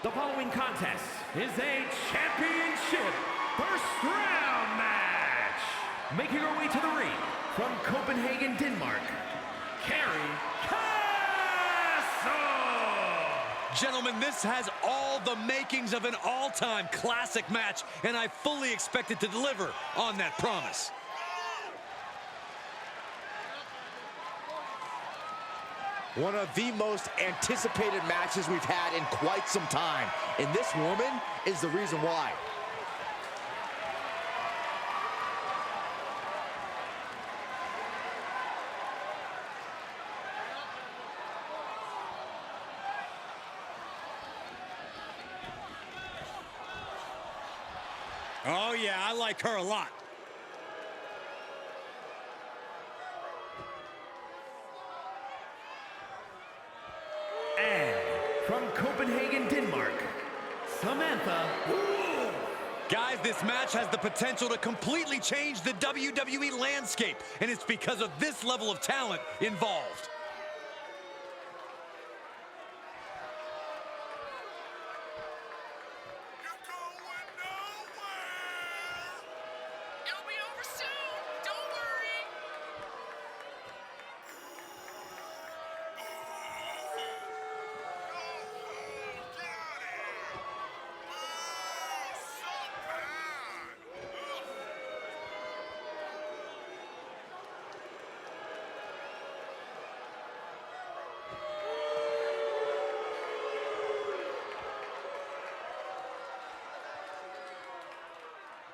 The following contest is a championship first round match. Making her way to the ring from Copenhagen, Denmark, Kari. Gentlemen, this has all the makings of an all-time classic match, and I fully expect it to deliver on that promise. One of the most anticipated matches we've had in quite some time, and this woman is the reason why. Oh yeah, I like her a lot. And from Copenhagen, Denmark, Samantha. Guys, this match has the potential to completely change the WWE landscape, and it's because of this level of talent involved.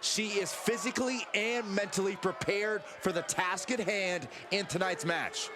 She is physically and mentally prepared for the task at hand in tonight's match.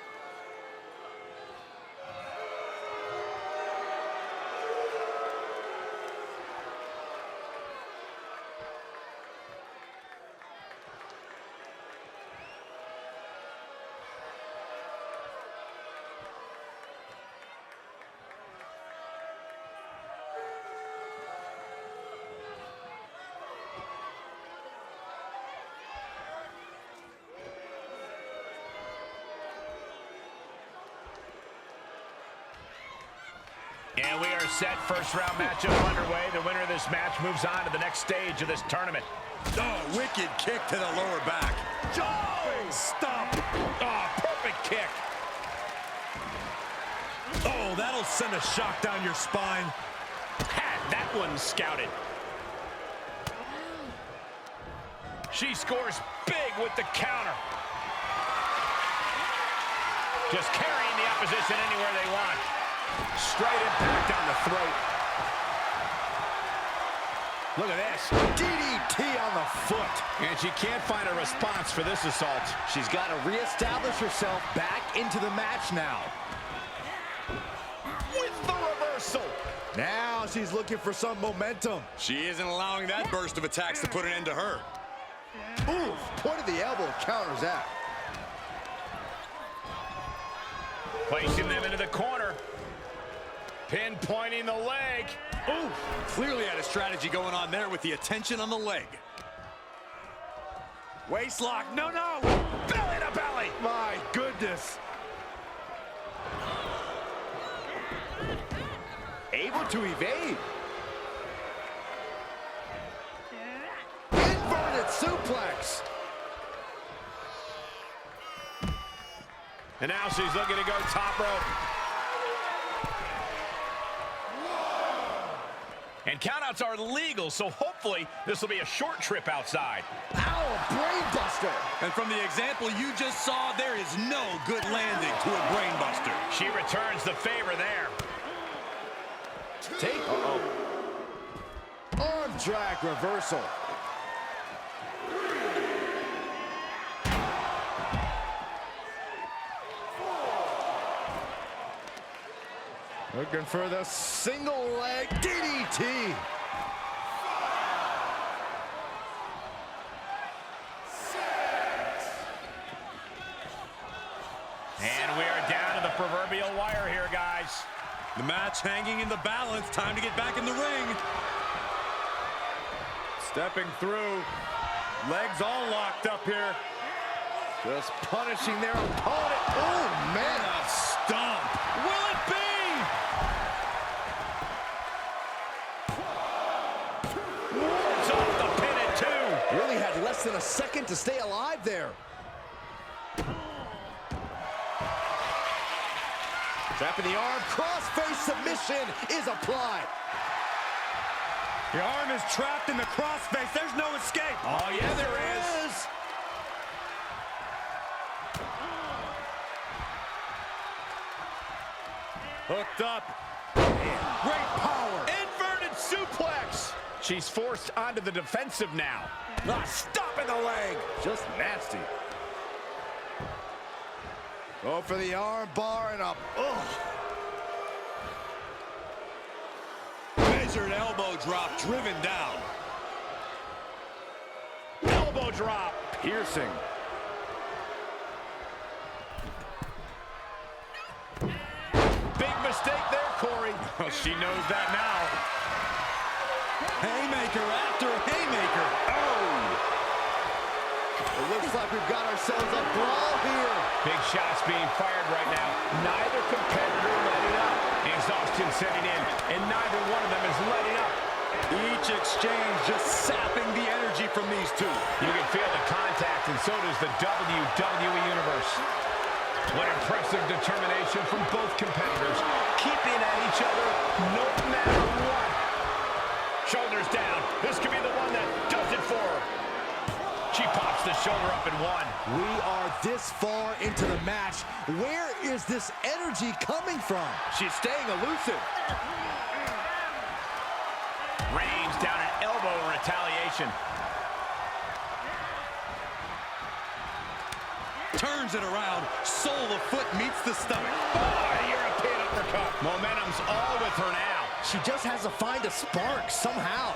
And we are set. First round matchup underway. The winner of this match moves on to the next stage of this tournament. Oh, wicked kick to the lower back. Oh, stop. Oh, perfect kick. Oh, that'll send a shock down your spine. Had that one scouted. She scores big with the counter. Just carrying the opposition anywhere they want. Straight impact down the throat. Look at this. DDT on the foot. And she can't find a response for this assault. She's got to reestablish herself back into the match now. With the reversal. Now she's looking for some momentum. She isn't allowing that burst of attacks to put an end to her. Oof, point of the elbow counters that. Placing them into the corner. Pinpointing the leg. Ooh, clearly had a strategy going on there with the attention on the leg. Waist lock, no. Belly to belly. My goodness. Able to evade. Inverted suplex. And now she's looking to go top rope. And countouts are legal, so hopefully this will be a short trip outside. Ow, brain buster. And from the example you just saw, there is no good landing to a brain buster. She returns the favor there. Take arm drag reversal. Looking for the single leg DDT. And we are down to the proverbial wire here, guys. The match hanging in the balance. Time to get back in the ring. Stepping through. Legs all locked up here. Just punishing their opponent. Oh, man. A stomp. Will it be? second to stay alive there. Trapping the arm, crossface submission is applied. The arm is trapped in the crossface. There's no escape. Oh, yeah, there is. Hooked up. Great power. Inverted suplex. She's forced onto the defensive now. Stopping the leg. Just nasty. Go for the arm bar and up. Measured elbow drop driven down. Elbow drop. Piercing. Big mistake there, Corey. Oh, she knows that now. Haymaker after haymaker. It looks like we've got ourselves a brawl here. Big shots being fired right now. Neither competitor letting up. Exhaustion setting in, and neither one of them is letting up. Each exchange just sapping the energy from these two. You can feel the contact, and so does the WWE Universe. What impressive determination from both competitors, keeping at each other no matter what. Shoulders down. This could be the one that does it for her. She pops the shoulder up and one. We are this far into the match. Where is this energy coming from? She's staying elusive. Range down an elbow in retaliation. Turns it around. Sole of foot meets the stomach. Oh, European uppercut. Momentum's all with her now. She just has to find a spark somehow.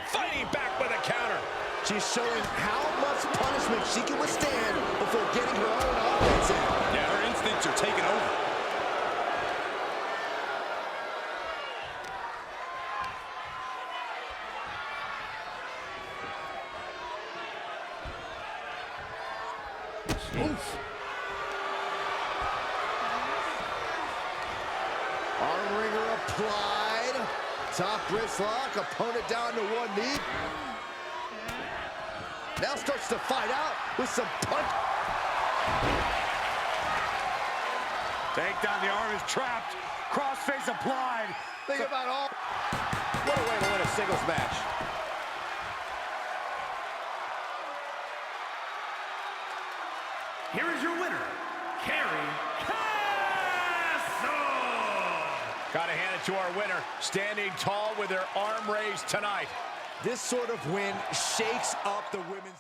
Fighting back with a counter. She's showing how much punishment she can withstand before getting her own offense in. Yeah, her instincts are taking over. Oof. Arm wringer applied. Top wrist lock, opponent down to one knee. Now starts to fight out with some punch. Takedown, the arm is trapped. Crossface applied. Think about all. What a way to win a singles match. Here is your winner, Kari. Gotta hand it to our winner, standing tall with her arm raised tonight. This sort of win shakes up the women's...